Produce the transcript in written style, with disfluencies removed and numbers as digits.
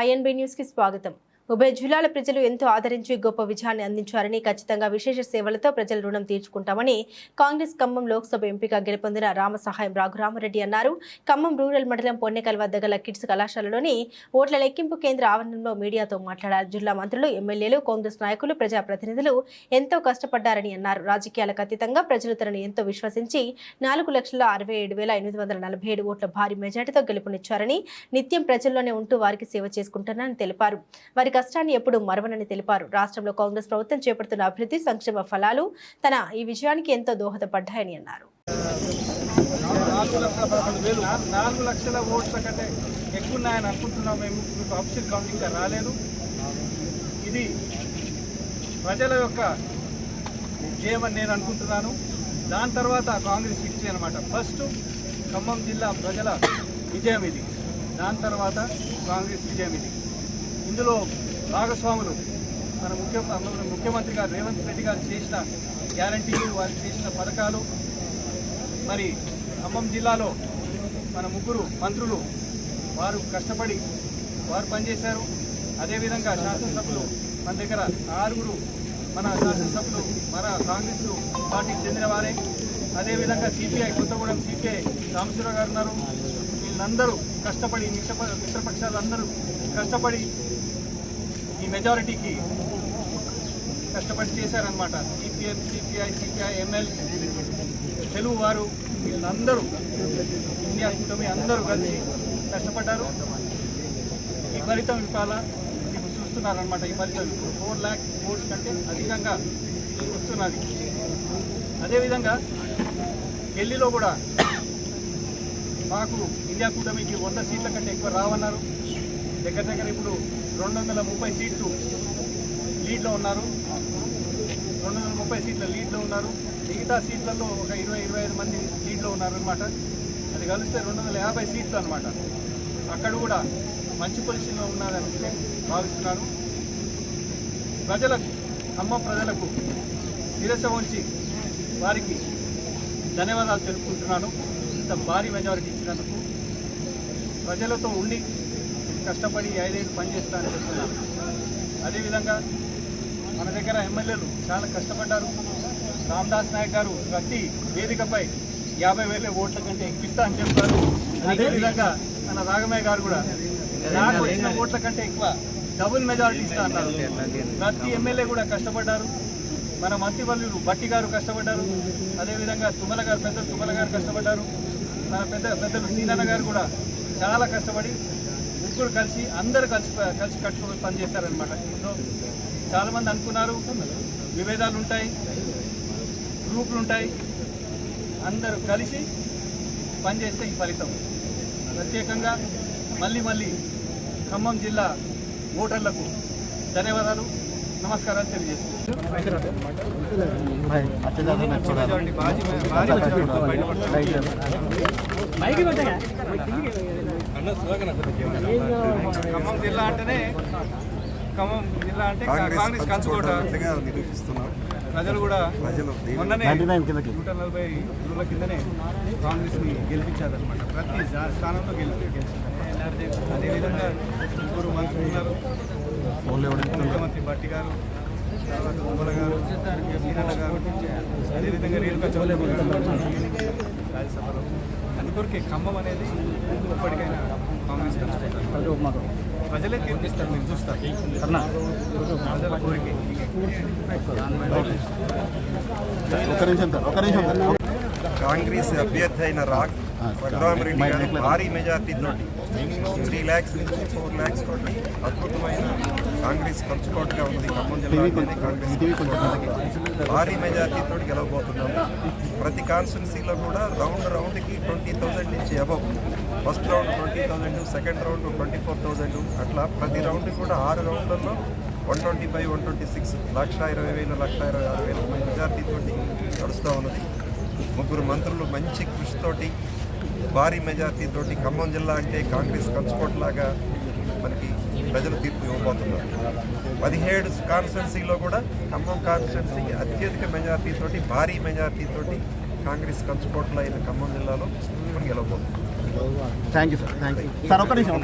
INB news కి స్వాగతం. ఉభయ జిల్లాల ప్రజలు ఎంతో ఆదరించి గొప్ప విజయాన్ని అందించారని, ఖచ్చితంగా విశేష సేవలతో ప్రజల రుణం తీర్చుకుంటామని కాంగ్రెస్ ఖమ్మం లోక్సభ ఎంపీగా గెలుపొందిన రామసహాయం రఘురామరెడ్డి అన్నారు. ఖమ్మం రూరల్ మండలం పొన్నెకల్ వద్ద గల కిడ్స్ కళాశాలలోని ఓట్ల లెక్కింపు కేంద్ర ఆవరణంలో మీడియాతో మాట్లాడారు. జిల్లా మంత్రులు, ఎమ్మెల్యేలు, కాంగ్రెస్ నాయకులు, ప్రజాప్రతినిధులు ఎంతో కష్టపడ్డారని అన్నారు. రాజకీయాలకు అతీతంగా ప్రజలు తనను ఎంతో విశ్వసించి 4,67,847 ఓట్ల భారీ మెజార్టీతో గెలుపునిచ్చారని, నిత్యం ప్రజల్లోనే ఉంటూ వారికి సేవ చేసుకుంటున్నారని తెలిపారు. వారి కష్టాన్ని ఎప్పుడూ మరవనని తెలిపారు. రాష్ట్రంలో కాంగ్రెస్ ప్రభుత్వం చేపడుతున్న అభివృద్ధి సంక్షేమ ఫలాలు తన ఈ విజయానికి ఎంతో దోహదపడ్డాయని అన్నారు. 4 లక్షల ఓట్ల కంటే ఎక్కువ ఉన్నాయని అనుకుంటున్నాం. మేము మీకు ఆఫీషియల్ కౌంటింగ్ రాలేదు. ఇది ప్రజల యొక్క విజయమని నేను అనుకుంటున్నాను. దాని తర్వాత కాంగ్రెస్ విజయం అన్నమాట. ఫస్ట్ ఖమ్మం జిల్లా ప్రజల విజయం ఇది, దాని తర్వాత కాంగ్రెస్ విజయం ఇది. ఇందులో భాగస్వాములు మన ముఖ్యమంత్రి గారు రేవంత్ రెడ్డి గారు చేసిన గ్యారంటీలు, వారు చేసిన పథకాలు, మరి ఖమ్మం జిల్లాలో మన 3 మంత్రులు వారు కష్టపడి వారు పనిచేశారు. అదేవిధంగా శాసనసభ్యులు మన దగ్గర 6 మన శాసనసభ్యులు మన కాంగ్రెస్ పార్టీకి చెందిన వారే. అదేవిధంగా సిపిఐ కొత్తగూడెం సిపిఐ రామశివరావు గారు ఉన్నారు. వీళ్ళందరూ కష్టపడి మిత్రపక్షాలందరూ కష్టపడి ఈ మెజారిటీకి కష్టపడి చేశారనమాట. సిపిఎం, సిపిఐ, ఎంఎల్, తెలుగు వారు వీళ్ళందరూ ఇండియా కూటమి అందరూ కలిసి కష్టపడ్డారు. ఈ ఫలితం ఇవాళ మీకు చూస్తున్నారనమాట. ఈ ఫలితం 4 lakh ఓట్స్ కంటే అధికంగా వస్తున్నది. అదేవిధంగా ఢిల్లీలో కూడా మాకు ఇండియా కూటమికి 100 సీట్ల కంటే ఎక్కువ రావన్నారు. దగ్గర ఇప్పుడు 230 సీట్లు లీడ్లో ఉన్నారు. 230 సీట్ల లీడ్లో ఉన్నారు. మిగతా సీట్లలో ఒక 20-25 మంది లీడ్లో ఉన్నారనమాట. అది కలిస్తే 250 సీట్లు అనమాట. అక్కడ కూడా మంచి పొజిషన్లో ఉన్నారని భావిస్తున్నాను. ప్రజలకు, ఖమ్మం ప్రజలకు శిరస వంచి వారికి ధన్యవాదాలు తెలుపుకుంటున్నాను. ఇంత భారీ మెజారిటీ ఇచ్చినందుకు. ప్రజలతో ఉండి కష్టపడి 5 ఏళ్ళు పనిచేస్తానని చెప్తున్నాను. అదేవిధంగా మన దగ్గర ఎమ్మెల్యేలు చాలా కష్టపడ్డారు. రామదాస్ నాయక్ గారు ప్రతి వేదికపై 50,000 ఓట్ల కంటే ఎక్కువ అని చెప్పారు. అదేవిధంగా మన రాఘమయ్య గారు కూడా నాకు వచ్చిన ఓట్ల కంటే ఎక్కువ డబుల్ మెజారిటీ ఇస్తా అన్నారు. ప్రతి ఎమ్మెల్యే కూడా కష్టపడ్డారు. మన మంత్రివర్యులు బట్టి గారు కష్టపడ్డారు. అదేవిధంగా తుమ్మల గారు కష్టపడ్డారు. మన పెద్దలు సీనన్న గారు కూడా చాలా కష్టపడి అందరూ కలిసి కట్టుకుని పనిచేస్తారనమాట. ఇందులో చాలామంది అనుకున్నారు విభేదాలు ఉంటాయి, గ్రూపులు ఉంటాయి, అందరూ కలిసి పనిచేస్తే ఈ ఫలితం. ప్రత్యేకంగా మళ్ళీ ఖమ్మం జిల్లా ఓటర్లకు ధన్యవాదాలు, నమస్కారాలు తెలియజేస్తున్నాను. ఖమ్మం జిల్లా అంటే కాంగ్రెస్ కంచుకోట నిరూపిస్తున్నారు. ప్రజలు కూడా మొన్ననే 140 రోజుల కిందనే కాంగ్రెస్ని గెలిపించారనమాట. ప్రతి స్థానంలో గెలిచారు. అదేవిధంగా 3 మంత్రులు ఉన్నారు. ముఖ్యమంత్రి బట్టి గారు, తర్వాత తుమ్మల గారు, సీనన్న గారు, అదేవిధంగా రేణుకా చౌదరి రాజ్యసభలో. అందుకొరకే ఖమ్మం అనేది ఎప్పటికైనా కాంగ్రెస్ కంచుకుంటారు. ప్రజలే తీర్పిస్తారు, మీరు చూస్తారు. ప్రజల కోరిక కాంగ్రెస్ అభ్యర్థి అయిన రఘురామరెడ్డి గారు భారీ మెజార్టీతో 3 lakhs నుంచి 4 lakhs తోటి అద్భుతమైన కాంగ్రెస్ కంచుకోటగా ఉంది. ఖమ్మం జిల్లా కాంగ్రెస్ భారీ మెజార్టీతో గెలవబోతున్నాము. ప్రతి కాన్స్టిట్యున్సీలో కూడా రౌండ్కి 20,000 నుంచి above. First round 20,000, second round 24,000, అట్లా ప్రతి రౌండ్ కూడా 6 రౌండ్లలో 125, 126, 1,20,000, 1,26,000 మెజార్టీతో నడుస్తూ ఉన్నది. 3 మంత్రులు మంచి కృషితోటి భారీ మెజార్టీతోటి ఖమ్మం జిల్లా అంటే కాంగ్రెస్ కంచుకోట్లాగా మనకి ప్రజలు తీర్పు ఇవ్వబోతున్నారు. 17 కాన్స్టిట్యున్సీలో కూడా ఖమ్మం కాన్స్టిట్యున్సీ అత్యధిక మెజార్టీతోటి భారీ మెజార్టీతోటి కాంగ్రెస్ కంచుకోట్ల అయిన ఖమ్మం జిల్లాలో మనం గెలవబోతున్నాం. Thank you sir. ఒక నిమిషం